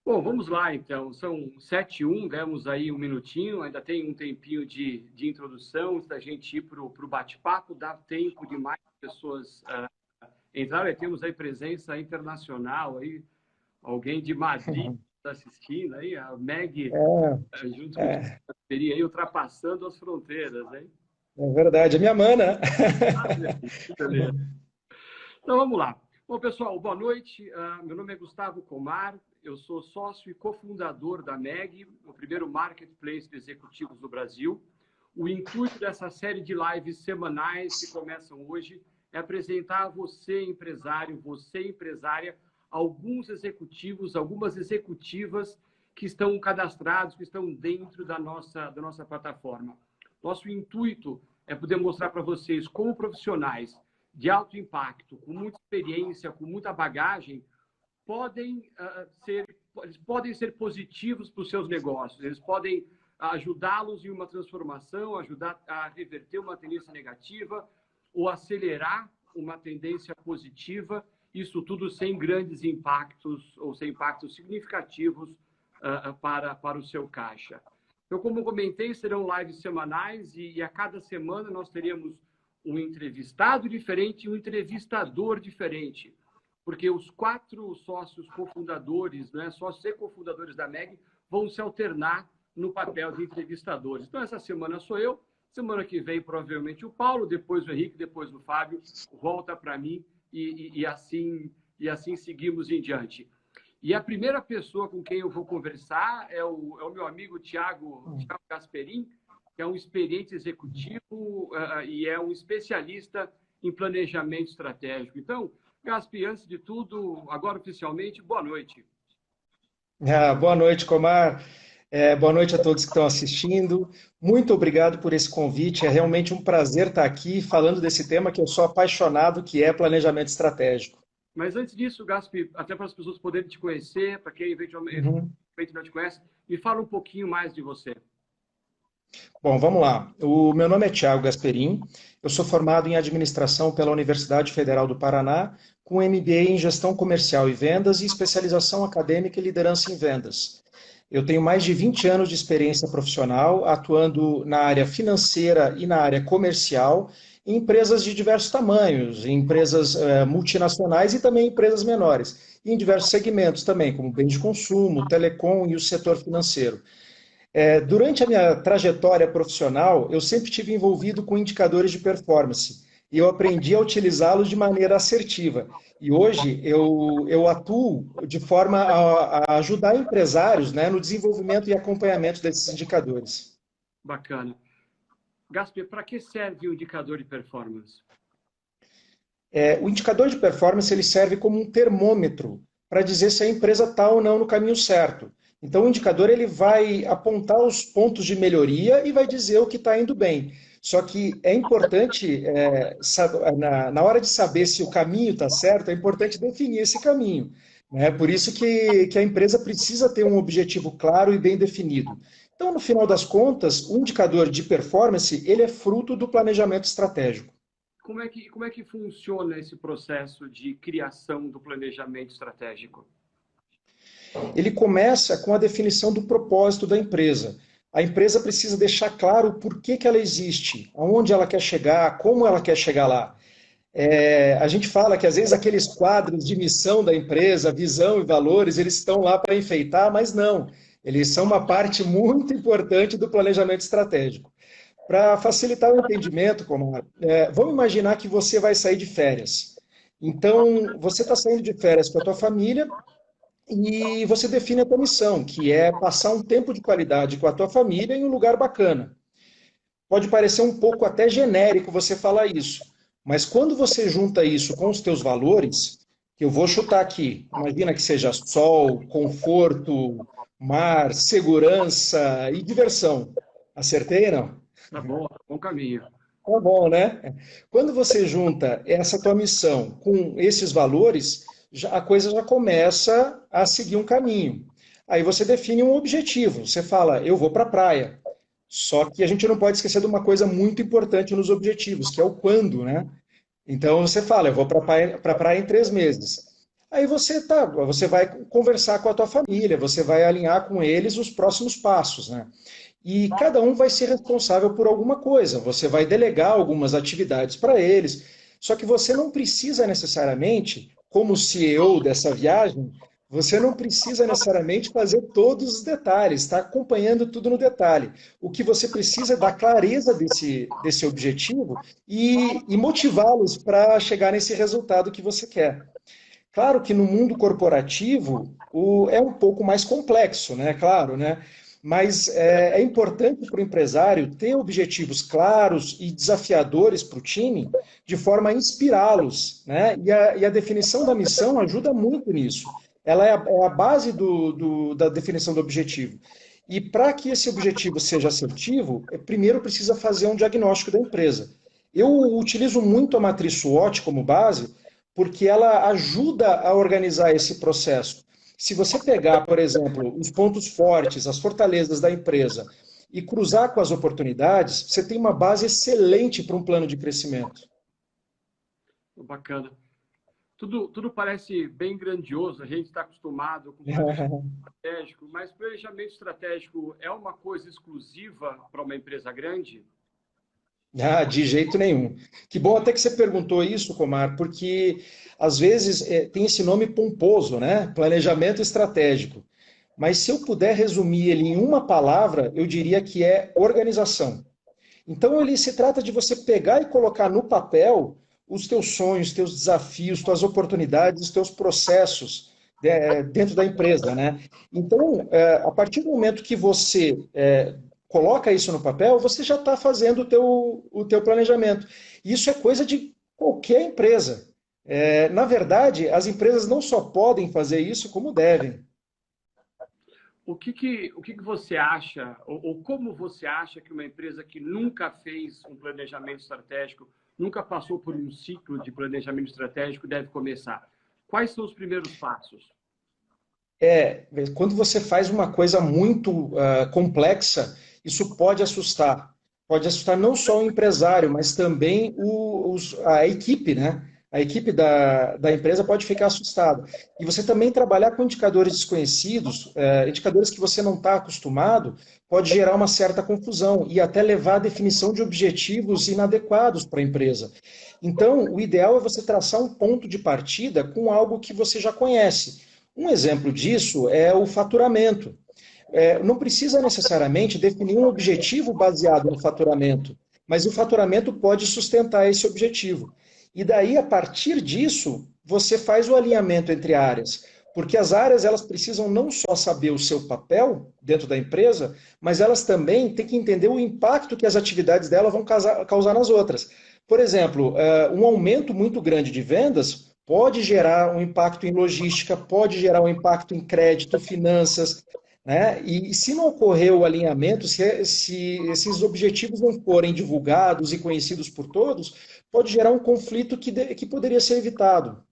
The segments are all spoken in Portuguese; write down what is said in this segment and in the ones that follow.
Bom, vamos lá então. São 7h01, demos aí um minutinho, ainda tem um tempinho de introdução, antes da gente ir para o bate-papo, dá tempo de mais pessoas entrarem. Temos aí presença internacional, aí, alguém de Madrid está assistindo, aí, a Meg, junto com o Gasperi, aí, ultrapassando as fronteiras, hein? É verdade, é minha mana. Beleza. Então, vamos lá. Bom, pessoal, boa noite. Meu nome é Gustavo Comar, eu sou sócio e cofundador da MEG, o primeiro marketplace de executivos do Brasil. O intuito dessa série de lives semanais que começam hoje é apresentar a você, empresário, você, empresária, alguns executivos, algumas executivas que estão cadastrados, que estão dentro da nossa plataforma. Nosso intuito é poder mostrar para vocês como profissionais de alto impacto, com muita experiência, com muita bagagem, eles podem ser positivos para os seus negócios, eles podem ajudá-los em uma transformação, ajudar a reverter uma tendência negativa ou acelerar uma tendência positiva, isso tudo sem grandes impactos ou sem impactos significativos para o seu caixa. Então, como comentei, serão lives semanais e a cada semana nós teremos um entrevistado diferente e um entrevistador diferente, porque os 4 sócios cofundadores, né, sócios e cofundadores da MEG, vão se alternar no papel de entrevistadores. Então, essa semana sou eu, semana que vem, provavelmente, o Paulo, depois o Henrique, depois o Fábio, volta para mim e assim seguimos em diante. E a primeira pessoa com quem eu vou conversar é o meu amigo Thiago Gasperin, que é um experiente executivo e é um especialista em planejamento estratégico. Então, Gaspi, antes de tudo, agora oficialmente, boa noite. Boa noite, Comar. Boa noite a todos que estão assistindo. Muito obrigado por esse convite. É realmente um prazer estar aqui falando desse tema que eu sou apaixonado, que é planejamento estratégico. Mas antes disso, Gaspi, até para as pessoas poderem te conhecer, para quem eventualmente não te conhece, me fala um pouquinho mais de você. Bom, vamos lá. O meu nome é Thiago Gasperin, eu sou formado em administração pela Universidade Federal do Paraná, com MBA em gestão comercial e vendas e especialização acadêmica em liderança em vendas. Eu tenho mais de 20 anos de experiência profissional, atuando na área financeira e na área comercial, em empresas de diversos tamanhos, em empresas multinacionais e também empresas menores, e em diversos segmentos também, como bens de consumo, telecom e o setor financeiro. Durante a minha trajetória profissional, eu sempre tive envolvido com indicadores de performance e eu aprendi a utilizá-los de maneira assertiva. E hoje eu atuo de forma a ajudar empresários, né, no desenvolvimento e acompanhamento desses indicadores. Bacana. Gasper, para que serve o indicador de performance? O indicador de performance ele serve como um termômetro para dizer se a empresa está ou não no caminho certo. Então, o indicador ele vai apontar os pontos de melhoria e vai dizer o que está indo bem. Só que é importante, na hora de saber se o caminho está certo, é importante definir esse caminho. Né? Por isso que a empresa precisa ter um objetivo claro e bem definido. Então, no final das contas, o indicador de performance ele é fruto do planejamento estratégico. Como é que funciona esse processo de criação do planejamento estratégico? Ele começa com a definição do propósito da empresa. A empresa precisa deixar claro por que ela existe, aonde ela quer chegar, como ela quer chegar lá. A gente fala que às vezes aqueles quadros de missão da empresa, visão e valores, eles estão lá para enfeitar, mas não. Eles são uma parte muito importante do planejamento estratégico. Para facilitar o entendimento, vamos imaginar que você vai sair de férias. Então, você está saindo de férias com a tua família, e você define a tua missão, que é passar um tempo de qualidade com a tua família em um lugar bacana. Pode parecer um pouco até genérico você falar isso, mas quando você junta isso com os teus valores, que eu vou chutar aqui, imagina que seja sol, conforto, mar, segurança e diversão. Acertei, não? Tá bom caminho. Tá bom, né? Quando você junta essa tua missão com esses valores, a coisa já começa a seguir um caminho. Aí você define um objetivo. Você fala, eu vou para a praia. Só que a gente não pode esquecer de uma coisa muito importante nos objetivos, que é o quando, né? Então você fala, eu vou para a praia em 3 meses. Aí você vai conversar com a tua família, você vai alinhar com eles os próximos passos, né? E cada um vai ser responsável por alguma coisa. Você vai delegar algumas atividades para eles. Só que você não precisa necessariamente, como CEO dessa viagem, você não precisa necessariamente fazer todos os detalhes, está acompanhando tudo no detalhe. O que você precisa é dar clareza desse objetivo e motivá-los para chegar nesse resultado que você quer. Claro que no mundo corporativo é um pouco mais complexo, né? Claro, né? Mas é importante para o empresário ter objetivos claros e desafiadores para o time, de forma a inspirá-los, né? E a definição da missão ajuda muito nisso. Ela é a base da definição do objetivo. E para que esse objetivo seja assertivo, primeiro precisa fazer um diagnóstico da empresa. Eu utilizo muito a matriz SWOT como base, porque ela ajuda a organizar esse processo. Se você pegar, por exemplo, os pontos fortes, as fortalezas da empresa e cruzar com as oportunidades, você tem uma base excelente para um plano de crescimento. Bacana. Tudo parece bem grandioso, a gente está acostumado com planejamento estratégico, mas planejamento estratégico é uma coisa exclusiva para uma empresa grande? Ah, de jeito nenhum. Que bom até que você perguntou isso, Comar, porque às vezes tem esse nome pomposo, né? Planejamento estratégico. Mas se eu puder resumir ele em uma palavra, eu diria que é organização. Então ele se trata de você pegar e colocar no papel os teus sonhos, teus desafios, tuas oportunidades, os teus processos dentro da empresa, né? Então, a partir do momento que você coloca isso no papel, você já está fazendo o teu planejamento. Isso é coisa de qualquer empresa. Na verdade, as empresas não só podem fazer isso, como devem. O que você acha, ou como você acha que uma empresa que nunca fez um planejamento estratégico, nunca passou por um ciclo de planejamento estratégico, deve começar? Quais são os primeiros passos? Quando você faz uma coisa muito complexa, isso pode assustar. Pode assustar não só o empresário, mas também a equipe, né? A equipe da empresa pode ficar assustada. E você também trabalhar com indicadores desconhecidos, indicadores que você não está acostumado, pode gerar uma certa confusão e até levar à definição de objetivos inadequados para a empresa. Então, o ideal é você traçar um ponto de partida com algo que você já conhece. Um exemplo disso é o faturamento. Não precisa necessariamente definir um objetivo baseado no faturamento, mas o faturamento pode sustentar esse objetivo. E daí, a partir disso, você faz o alinhamento entre áreas. Porque as áreas elas precisam não só saber o seu papel dentro da empresa, mas elas também têm que entender o impacto que as atividades dela vão causar nas outras. Por exemplo, um aumento muito grande de vendas pode gerar um impacto em logística, pode gerar um impacto em crédito, finanças, né? E se não ocorrer o alinhamento, se esses objetivos não forem divulgados e conhecidos por todos, pode gerar um conflito que poderia ser evitado.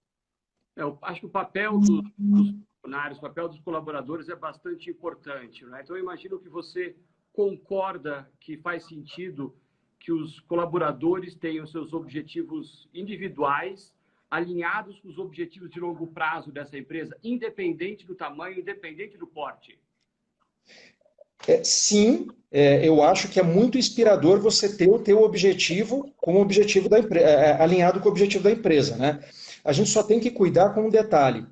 Eu acho que o papel dos funcionários, o papel dos colaboradores é bastante importante, né? Então, eu imagino que você concorda que faz sentido que os colaboradores tenham seus objetivos individuais alinhados com os objetivos de longo prazo dessa empresa, independente do tamanho, independente do porte. Sim, eu acho que é muito inspirador você ter o teu objetivo com o objetivo da empresa, alinhado com o objetivo da empresa, né? A gente só tem que cuidar com um detalhe.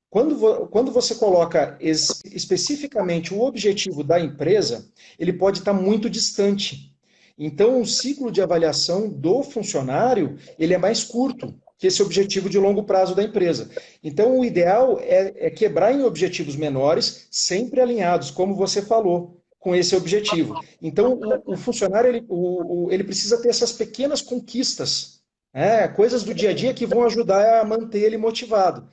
Quando você coloca especificamente o objetivo da empresa, ele pode estar muito distante. Então, o ciclo de avaliação do funcionário, ele é mais curto que esse objetivo de longo prazo da empresa. Então, o ideal é quebrar em objetivos menores, sempre alinhados, como você falou, com esse objetivo. Então, o funcionário ele precisa ter essas pequenas conquistas, coisas do dia a dia que vão ajudar a manter ele motivado.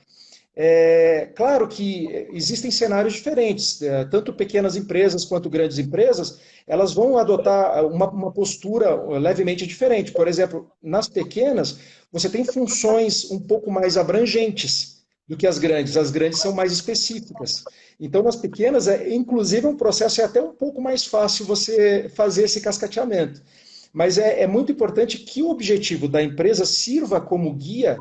Claro que existem cenários diferentes, tanto pequenas empresas quanto grandes empresas, elas vão adotar uma postura levemente diferente. Por exemplo, nas pequenas, você tem funções um pouco mais abrangentes do que as grandes são mais específicas. Então, nas pequenas, inclusive, um processo é até um pouco mais fácil você fazer esse cascateamento. Mas é muito importante que o objetivo da empresa sirva como guia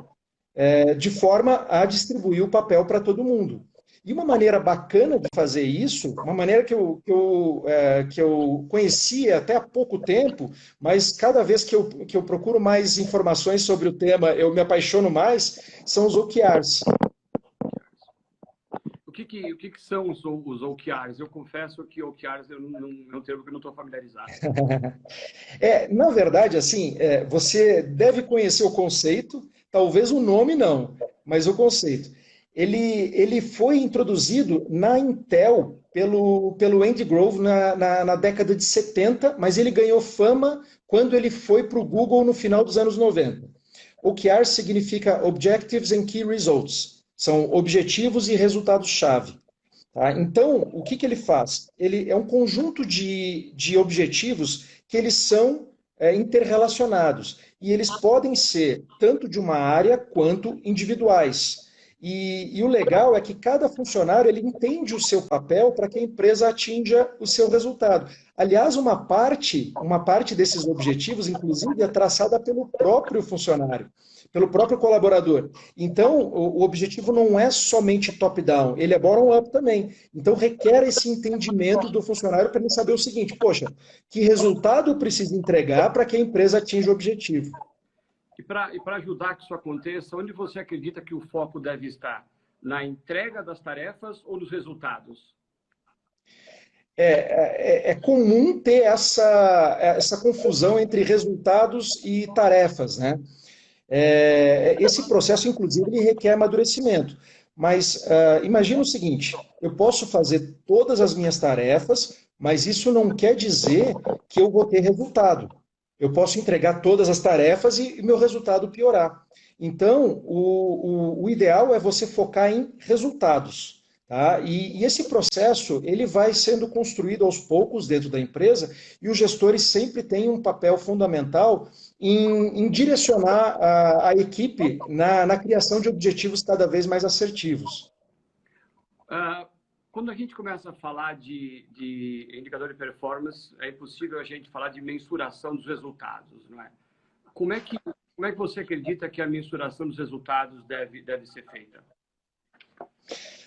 de forma a distribuir o papel para todo mundo. E uma maneira bacana de fazer isso, uma maneira que eu conhecia até há pouco tempo, mas cada vez que eu procuro mais informações sobre o tema, eu me apaixono mais, são os OKRs. O que são os OKRs? Eu confesso que OKRs é um termo que eu não estou familiarizado. Na verdade, assim, você deve conhecer o conceito, talvez o nome não, mas o conceito. Ele foi introduzido na Intel pelo Andy Grove na década de 70, mas ele ganhou fama quando ele foi para o Google no final dos anos 90. OKR significa Objectives and Key Results. São objetivos e resultados-chave. Tá? Então, o que ele faz? Ele é um conjunto de objetivos que eles são interrelacionados. E eles podem ser tanto de uma área quanto individuais. E o legal é que cada funcionário ele entende o seu papel para que a empresa atinja o seu resultado. Aliás, uma parte desses objetivos, inclusive, é traçada pelo próprio funcionário, pelo próprio colaborador. Então, o objetivo não é somente top-down, ele é bottom-up também. Então, requer esse entendimento do funcionário para ele saber o seguinte, poxa, que resultado eu preciso entregar para que a empresa atinja o objetivo? E para ajudar que isso aconteça, onde você acredita que o foco deve estar? Na entrega das tarefas ou nos resultados? É comum ter essa confusão entre resultados e tarefas, né? Esse processo, inclusive, ele requer amadurecimento. Mas imagina o seguinte, eu posso fazer todas as minhas tarefas, mas isso não quer dizer que eu vou ter resultado. Eu posso entregar todas as tarefas e meu resultado piorar. Então, o ideal é você focar em resultados. Tá? E esse processo ele vai sendo construído aos poucos dentro da empresa e os gestores sempre têm um papel fundamental em direcionar a equipe na criação de objetivos cada vez mais assertivos. Quando a gente começa a falar de indicador de performance, é impossível a gente falar de mensuração dos resultados, não é? Como é que você acredita que a mensuração dos resultados deve ser feita?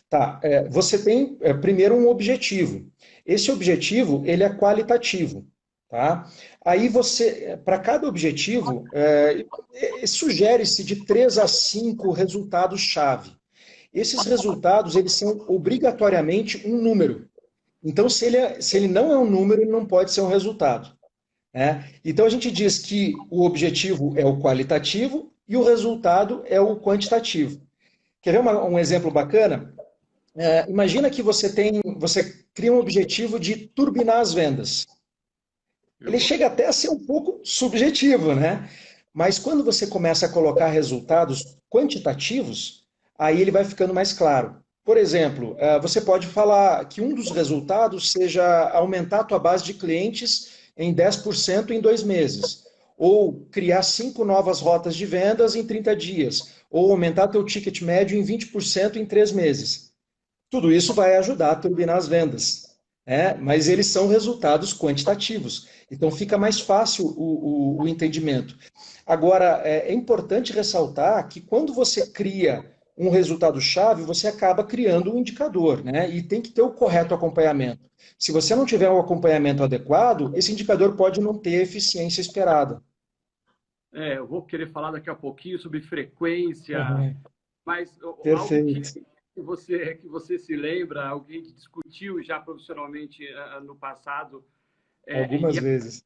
Tá, você tem primeiro um objetivo. Esse objetivo ele é qualitativo, tá? Aí você, para cada objetivo, sugere-se de 3 a 5 resultados-chave. Esses resultados, eles são obrigatoriamente um número. Então, se ele não é um número, ele não pode ser um resultado. Né? Então, a gente diz que o objetivo é o qualitativo e o resultado é o quantitativo. Quer ver um exemplo bacana? Imagina que você cria um objetivo de turbinar as vendas. Ele chega até a ser um pouco subjetivo, né? Mas quando você começa a colocar resultados quantitativos, aí ele vai ficando mais claro. Por exemplo, você pode falar que um dos resultados seja aumentar a tua base de clientes em 10% em 2 meses, ou criar 5 novas rotas de vendas em 30 dias, ou aumentar teu ticket médio em 20% em 3 meses. Tudo isso vai ajudar a turbinar as vendas, mas eles são resultados quantitativos. Então fica mais fácil o entendimento. Agora, é importante ressaltar que quando você cria um resultado-chave, você acaba criando um indicador, né? E tem que ter o correto acompanhamento. Se você não tiver um acompanhamento adequado, esse indicador pode não ter a eficiência esperada. Eu vou querer falar daqui a pouquinho sobre frequência, mas Perfeito. algo que você se lembra, algo que a gente discutiu já profissionalmente no passado. Algumas vezes.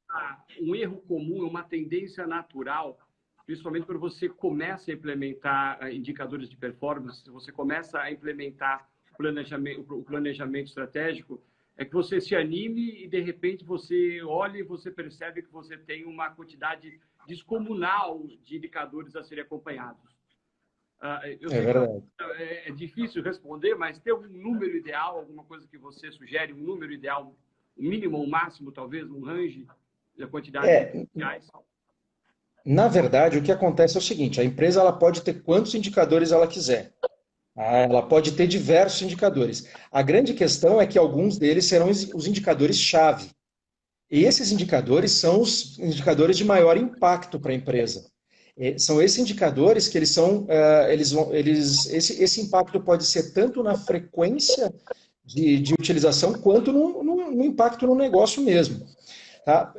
Um erro comum, uma tendência natural, principalmente quando você começa a implementar indicadores de performance, você começa a implementar o planejamento estratégico, é que você se anime e, de repente, você olha e você percebe que você tem uma quantidade descomunal de indicadores a serem acompanhados. Eu sei que é difícil responder, mas tem um número ideal, alguma coisa que você sugere, um número ideal, um mínimo ou um máximo, talvez, um range da quantidade de reais? Na verdade, o que acontece é o seguinte, a empresa ela pode ter quantos indicadores ela quiser. Ela pode ter diversos indicadores. A grande questão é que alguns deles serão os indicadores-chave. E esses indicadores são os indicadores de maior impacto para a empresa. São esses indicadores que eles são, esse impacto pode ser tanto na frequência de utilização quanto no impacto no negócio mesmo. Tá?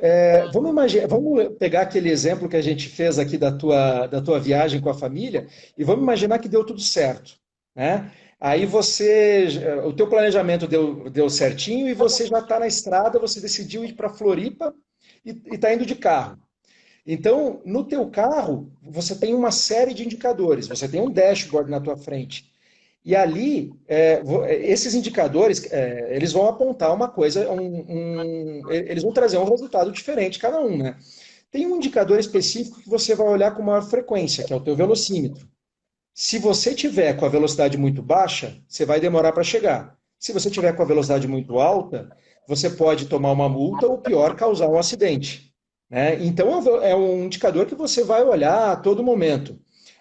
Vamos pegar aquele exemplo que a gente fez aqui da tua viagem com a família e vamos imaginar que deu tudo certo, né? Aí o teu planejamento deu certinho e você já está na estrada, você decidiu ir para Floripa e está indo de carro. Então, no teu carro, você tem uma série de indicadores, você tem um dashboard na tua frente. E ali, esses indicadores, eles vão apontar uma coisa, eles vão trazer um resultado diferente cada um, né? Tem um indicador específico que você vai olhar com maior frequência, que é o teu velocímetro. Se você tiver com a velocidade muito baixa, você vai demorar para chegar. Se você tiver com a velocidade muito alta, você pode tomar uma multa ou, pior, causar um acidente, né? Então, é um indicador que você vai olhar a todo momento.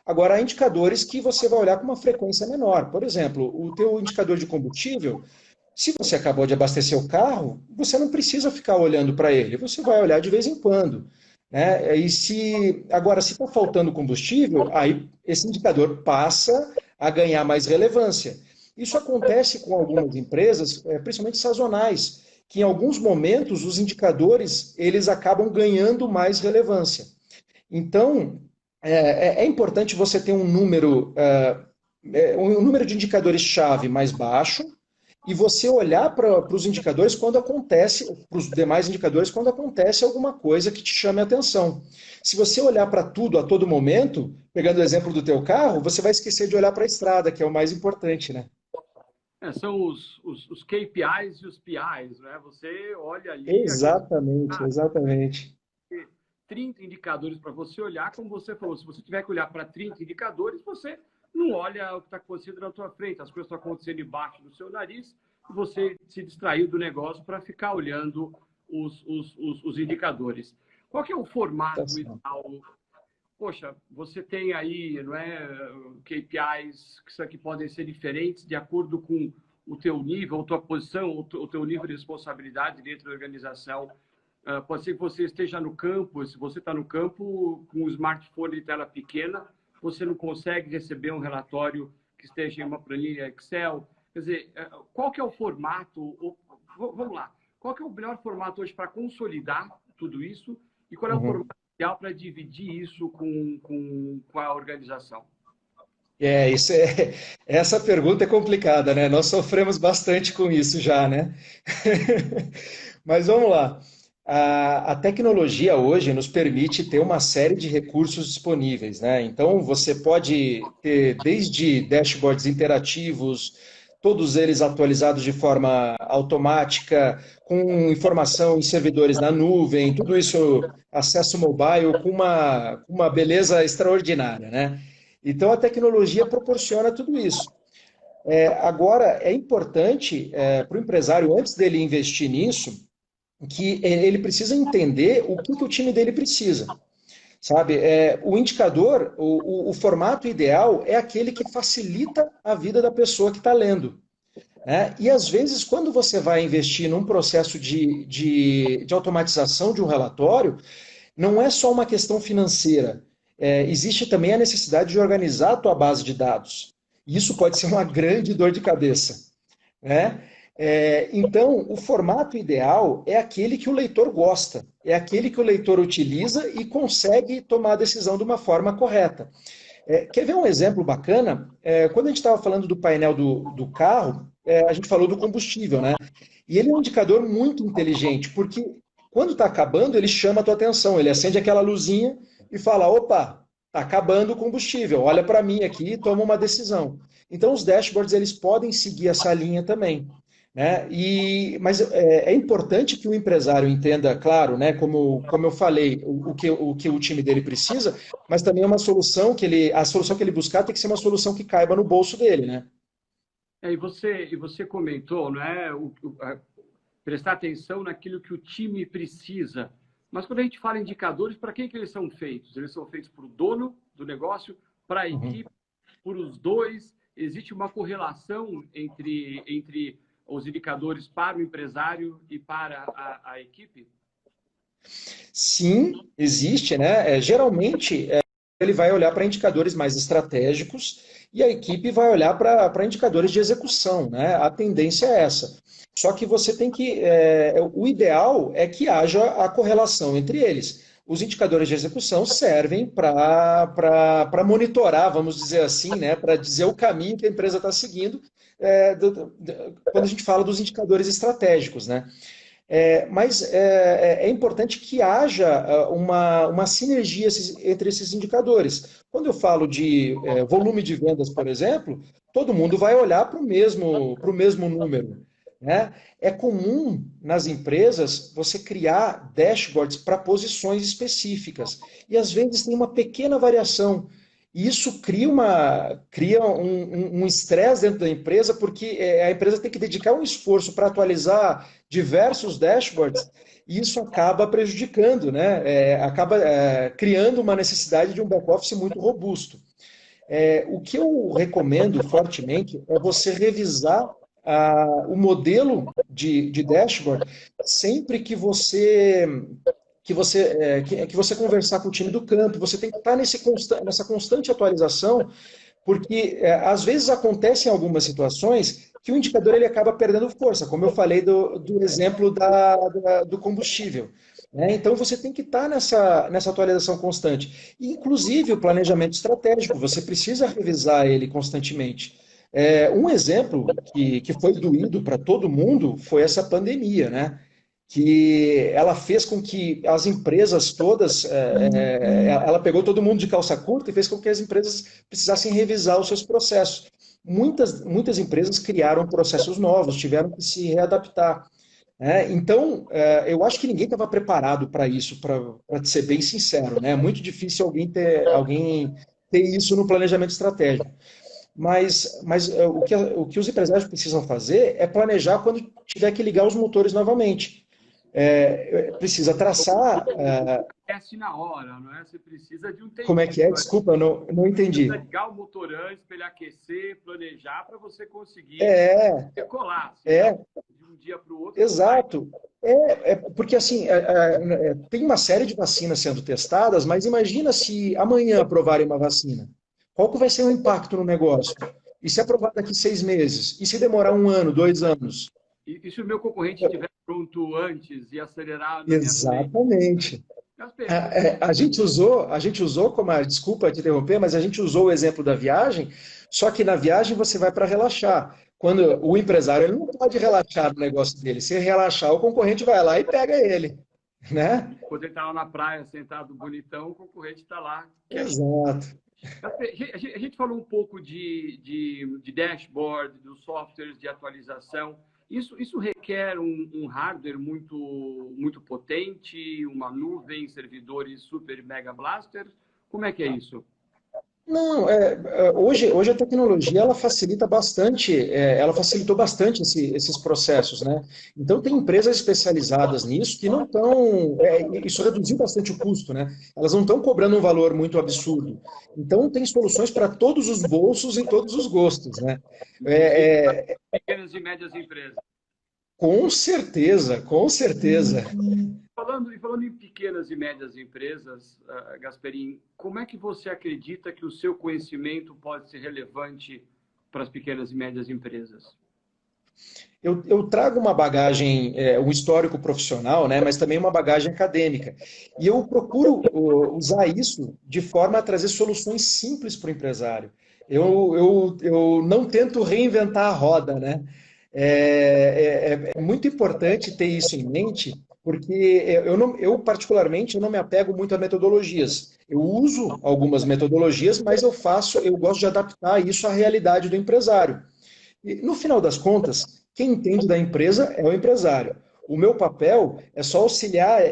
Agora, há indicadores que você vai olhar com uma frequência menor. Por exemplo, o teu indicador de combustível, se você acabou de abastecer o carro, você não precisa ficar olhando para ele, você vai olhar de vez em quando, né? Agora, se está faltando combustível, aí esse indicador passa a ganhar mais relevância. Isso acontece com algumas empresas, principalmente sazonais, que em alguns momentos os indicadores eles acabam ganhando mais relevância. Então, é importante você ter um número de indicadores-chave mais baixo e você olhar para os indicadores quando acontece, para os demais indicadores, quando acontece alguma coisa que te chame a atenção. Se você olhar para tudo a todo momento, pegando o exemplo do teu carro, você vai esquecer de olhar para a estrada, que é o mais importante, né? São os KPIs e os PIs, né? Você olha ali... Exatamente, exatamente. 30 indicadores para você olhar, como você falou, se você tiver que olhar para 30 indicadores, você não olha o que está acontecendo na tua frente, as coisas estão acontecendo embaixo do seu nariz, e você se distraiu do negócio para ficar olhando os indicadores. Qual que é o formato ideal? Poxa, você tem aí, não é, KPIs que podem ser diferentes de acordo com o teu nível, a tua posição, o teu nível de responsabilidade dentro da organização. Pode ser que você esteja no campo, se você está no campo com um smartphone de tela pequena, você não consegue receber um relatório que esteja em uma planilha Excel. Quer dizer, qual que é o formato? Vamos lá. Qual que é o melhor formato hoje para consolidar tudo isso? E qual é o formato ideal para dividir isso com a organização? Essa pergunta é complicada, né? Nós sofremos bastante com isso já, né? Mas vamos lá. A tecnologia hoje nos permite ter uma série de recursos disponíveis, né? Então, você pode ter desde dashboards interativos, todos eles atualizados de forma automática, com informação em servidores na nuvem, tudo isso acesso mobile com uma beleza extraordinária, né? Então, a tecnologia proporciona tudo isso. Agora, é importante para o empresário, antes dele investir nisso, que ele precisa entender o que o time dele precisa. Sabe, o indicador, o formato ideal é aquele que facilita a vida da pessoa que está lendo. Né? E às vezes, quando você vai investir num processo de automatização de um relatório, não é só uma questão financeira. Existe também a necessidade de organizar a tua base de dados. E isso pode ser uma grande dor de cabeça. Né? Então, o formato ideal é aquele que o leitor gosta, é aquele que o leitor utiliza e consegue tomar a decisão de uma forma correta. Quer ver um exemplo bacana? Quando a gente estava falando do painel do carro, a gente falou do combustível, né? E ele é um indicador muito inteligente, porque quando está acabando, ele chama a tua atenção, ele acende aquela luzinha e fala, opa, está acabando o combustível, olha para mim aqui e toma uma decisão. Então, os dashboards eles podem seguir essa linha também. Né? Mas é importante que o empresário entenda, claro, né, como eu falei, o que o time dele precisa, mas também é uma solução a solução que ele buscar tem que ser uma solução que caiba no bolso dele, né? E você comentou, né, prestar atenção naquilo que o time precisa. Mas quando a gente fala em indicadores, para quem que eles são feitos? Eles são feitos para o dono do negócio, para a equipe, por os dois. Existe uma correlação entre os indicadores para o empresário e para a equipe? Sim, existe, né? Geralmente, ele vai olhar para indicadores mais estratégicos e a equipe vai olhar para indicadores de execução, né? A tendência é essa. Só que você tem que. O ideal é que haja a correlação entre eles. Os indicadores de execução servem para monitorar, vamos dizer assim, né? Para dizer o caminho que a empresa está seguindo, quando a gente fala dos indicadores estratégicos, né? Mas é importante que haja uma sinergia entre esses indicadores. Quando eu falo de volume de vendas, por exemplo, todo mundo vai olhar para o mesmo número, né? É comum nas empresas você criar dashboards para posições específicas. E às vezes tem uma pequena variação. E isso cria um estresse dentro da empresa, porque a empresa tem que dedicar um esforço para atualizar diversos dashboards, e isso acaba prejudicando, né? Acaba criando uma necessidade de um back-office muito robusto. O que eu recomendo fortemente é você revisar o modelo de dashboard sempre que você conversar com o time do campo. Você tem que estar nessa constante atualização, porque às vezes acontecem algumas situações que o indicador ele acaba perdendo força, como eu falei do exemplo do combustível, né? Então você tem que estar nessa atualização constante. Inclusive o planejamento estratégico, você precisa revisar ele constantemente. Um exemplo que foi doído para todo mundo foi essa pandemia, né? Que ela fez com que as empresas todas, ela pegou todo mundo de calça curta e fez com que as empresas precisassem revisar os seus processos. Muitas empresas criaram processos novos, tiveram que se readaptar. Então, eu acho que ninguém estava preparado para isso, para ser bem sincero, né? É muito difícil alguém ter isso no planejamento estratégico. Mas o que os empresários precisam fazer é planejar quando tiver que ligar os motores novamente. Precisa traçar. Teste na hora, não é? Você precisa de um Como é tempinho. que é? Desculpa, eu não entendi. Precisa ligar o motor antes para ele aquecer, planejar para você conseguir É, decolar. Senão, é, de um dia para o outro, não vai. exato. Porque assim, tem uma série de vacinas sendo testadas, mas imagina se amanhã aprovarem uma vacina. Qual que vai ser o impacto no negócio? E se aprovar daqui 6 meses? E se demorar 1 ano, 2 anos? E se o meu concorrente estiver pronto antes e acelerar na minha frente? Exatamente. Gaspar, A gente usou desculpa te interromper, mas a gente usou o exemplo da viagem, só que na viagem você vai para relaxar. Quando o empresário ele não pode relaxar no negócio dele. Se relaxar, o concorrente vai lá e pega ele, né? quando ele está lá na praia, sentado bonitão, o concorrente está lá. Exato. A gente falou um pouco de dashboard, dos softwares de atualização. Isso requer um hardware muito potente, uma nuvem, servidores super mega blaster. Como é que é isso? Não, hoje a tecnologia ela facilita bastante, ela facilitou bastante esses processos, né? Então tem empresas especializadas nisso que não estão, isso reduziu bastante o custo, né? Elas não estão cobrando um valor muito absurdo. Então tem soluções para todos os bolsos e todos os gostos, né? Inclusive para É, é, pequenas e médias empresas. com certeza, com certeza. Falando em pequenas e médias empresas, Gasperim, como é que você acredita que o seu conhecimento pode ser relevante para as pequenas e médias empresas? Eu trago uma bagagem, um histórico profissional, né, mas também uma bagagem acadêmica. E eu procuro usar isso de forma a trazer soluções simples para o empresário. Eu não tento reinventar a roda, né? É muito importante ter isso em mente, porque particularmente, eu não me apego muito a metodologias. Eu uso algumas metodologias, mas eu gosto de adaptar isso à realidade do empresário. E, no final das contas, quem entende da empresa é o empresário. O meu papel é só auxiliar,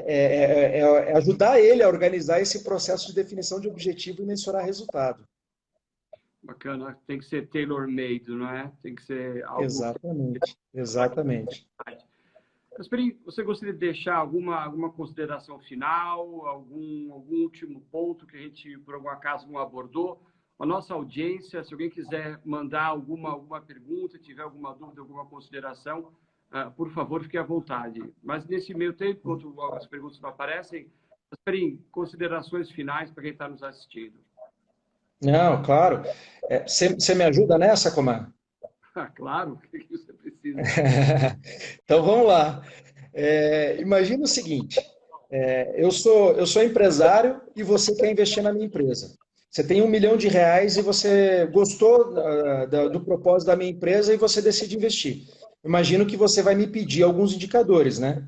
ajudar ele a organizar esse processo de definição de objetivo e mensurar resultado. Bacana, tem que ser tailor-made, não é? Tem que ser algo Exatamente, exatamente. Gasperim, você gostaria de deixar alguma consideração final, algum último ponto que a gente, por algum acaso, não abordou? A nossa audiência, se alguém quiser mandar alguma pergunta, tiver alguma dúvida, alguma consideração, por favor, fique à vontade. Mas nesse meio tempo, enquanto as perguntas não aparecem, Gasperim, considerações finais para quem está nos assistindo. Não, claro. Você me ajuda nessa, Comar? Ah, claro, o que você precisa? Então vamos lá. Imagina o seguinte: eu sou empresário e você quer investir na minha empresa. Você tem R$ 1 milhão e você gostou do propósito da minha empresa e você decide investir. Imagino que você vai me pedir alguns indicadores, né?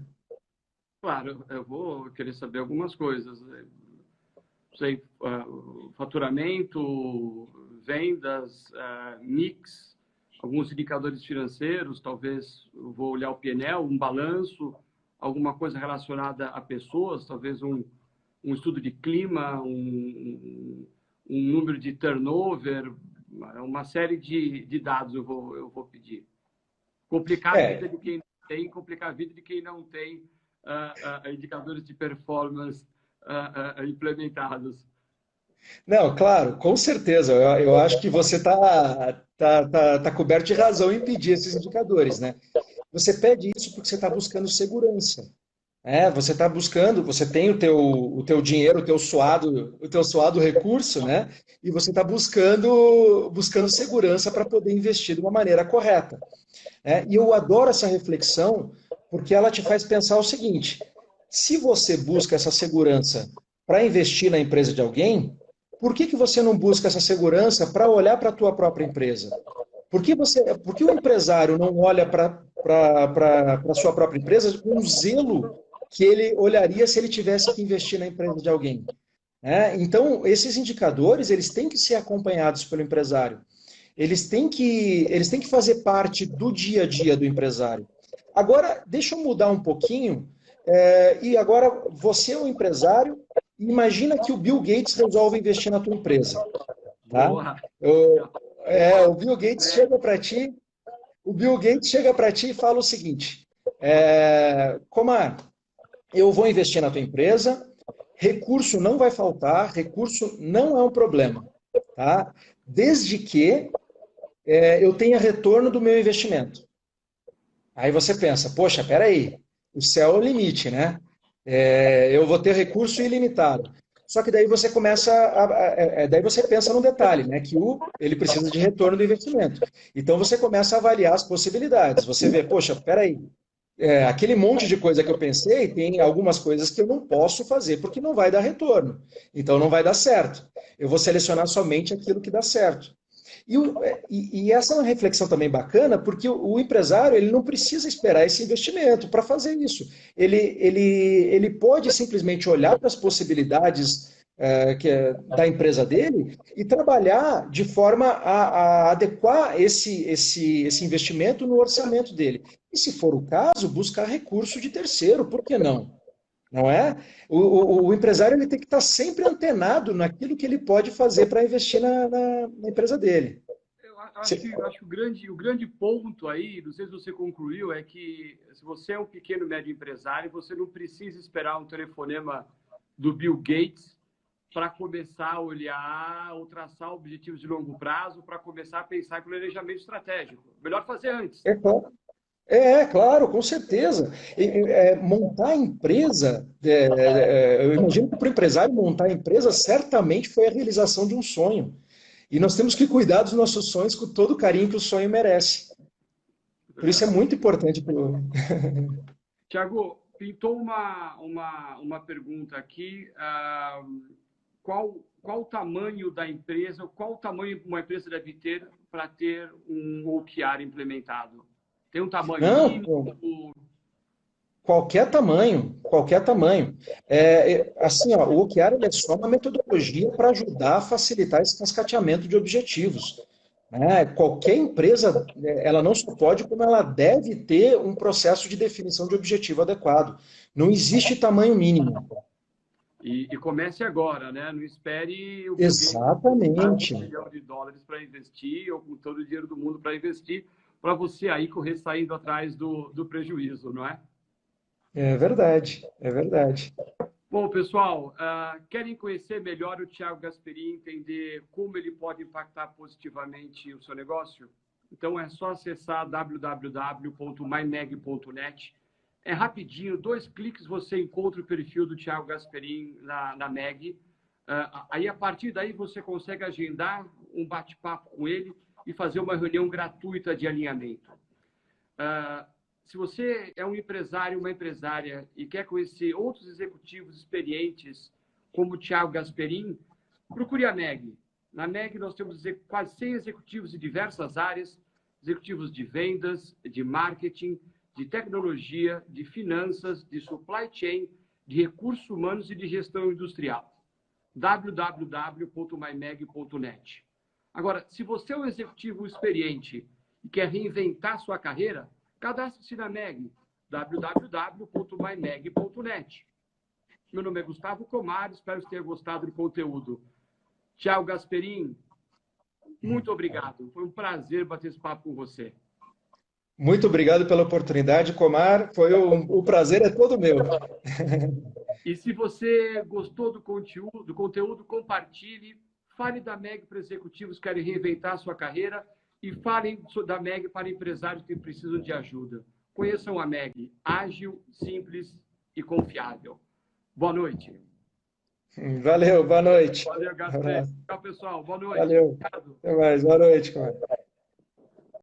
Claro, eu vou querer saber algumas coisas. Sei, faturamento, vendas, mix, alguns indicadores financeiros, talvez eu vou olhar o PNL, um balanço, alguma coisa relacionada a pessoas, talvez um estudo de clima, um número de turnover, uma série de dados eu vou pedir. Complicar a vida É, de quem tem, complicar a vida de quem não tem indicadores de performance implementados. não, claro, com certeza. Eu acho que você tá coberto de razão em pedir esses indicadores, né? Você pede isso porque você está buscando segurança. Você está buscando, você tem o teu dinheiro, o teu suado recurso, né? E você está buscando segurança para poder investir de uma maneira correta. E eu adoro essa reflexão porque ela te faz pensar o seguinte: se você busca essa segurança para investir na empresa de alguém, por que que você não busca essa segurança para olhar para a tua própria empresa? Por que o empresário não olha para a sua própria empresa com o zelo que ele olharia se ele tivesse que investir na empresa de alguém? Então, esses indicadores, eles têm que ser acompanhados pelo empresário. Eles têm que fazer parte do dia a dia do empresário. Agora, deixa eu mudar um pouquinho. E agora, você é um empresário, imagina que o Bill Gates resolve investir na tua empresa. Tá? Boa. Eu, Boa. o Bill Gates chega para ti, o Bill Gates chega para ti e fala o seguinte: Comar, eu vou investir na tua empresa, recurso não vai faltar, recurso não é um problema, tá? Desde que eu tenha retorno do meu investimento. Aí você pensa, poxa, peraí, o céu é o limite, né? Eu vou ter recurso ilimitado. Só que daí você daí você pensa num detalhe, né? Que ele precisa de retorno do investimento. Então você começa a avaliar as possibilidades. Você vê, poxa, peraí, aquele monte de coisa que eu pensei, tem algumas coisas que eu não posso fazer porque não vai dar retorno. Então não vai dar certo. Eu vou selecionar somente aquilo que dá certo. E essa é uma reflexão também bacana, porque o empresário ele não precisa esperar esse investimento para fazer isso. Ele pode simplesmente olhar para as possibilidades da empresa dele e trabalhar de forma a adequar esse investimento no orçamento dele. E, se for o caso, buscar recurso de terceiro, por que não? Não é? O empresário ele tem que estar sempre antenado naquilo que ele pode fazer para investir na empresa dele. Eu acho que o grande ponto aí, não sei se você concluiu, é que se você é um pequeno e médio empresário, você não precisa esperar um telefonema do Bill Gates para começar a olhar ou traçar objetivos de longo prazo, para começar a pensar em planejamento estratégico. Melhor fazer antes. É claro, claro, com certeza. Montar a empresa, eu imagino que para o empresário montar a empresa certamente foi a realização de um sonho. E nós temos que cuidar dos nossos sonhos com todo o carinho que o sonho merece. Por isso é muito importante. Tiago, pintou uma pergunta aqui. Qual o tamanho da empresa, qual o tamanho uma empresa deve ter para ter um OKR implementado? Tem um tamanho Não, mínimo? qualquer tamanho, qualquer tamanho. Assim, ó, o OKR ele é só uma metodologia para ajudar a facilitar esse cascateamento de objetivos. Qualquer empresa, ela não só pode, como ela deve ter um processo de definição de objetivo adequado. Não existe tamanho mínimo. E comece agora, né? Não espere o Bill Gates dar Exatamente. US$ 1 milhão para investir ou com todo o dinheiro do mundo para investir, para você aí correr saindo atrás do prejuízo, não é? É verdade, é verdade. Bom, pessoal, querem conhecer melhor o Thiago Gasperini, entender como ele pode impactar positivamente o seu negócio? Então é só acessar www.mymeg.net. É rapidinho, 2 cliques você encontra o perfil do Thiago Gasperini na MEG. Aí, a partir daí, você consegue agendar um bate-papo com ele e fazer uma reunião gratuita de alinhamento. Se você é um empresário, uma empresária e quer conhecer outros executivos experientes, como o Thiago Gasperin, procure a MEG. Na MEG, nós temos quase 100 executivos de diversas áreas, executivos de vendas, de marketing, de tecnologia, de finanças, de supply chain, de recursos humanos e de gestão industrial. www.mymeg.net. Agora, se você é um executivo experiente e quer reinventar sua carreira, cadastre-se na MEG, www.mymeg.net. Meu nome é Gustavo Comar, espero que tenha gostado do conteúdo. Thiago Gasperin, muito obrigado. Foi um prazer bater esse papo com você. Muito obrigado pela oportunidade, Comar. O prazer é todo meu. E se você gostou do conteúdo, compartilhe, fale da MEG para executivos que querem reinventar a sua carreira e falem da MEG para empresários que precisam de ajuda. Conheçam a MEG, ágil, simples e confiável. Boa noite. Valeu, boa noite. Valeu, Gasper. Tchau, pessoal. Boa noite. Valeu. Obrigado. Até mais, boa noite, Comar.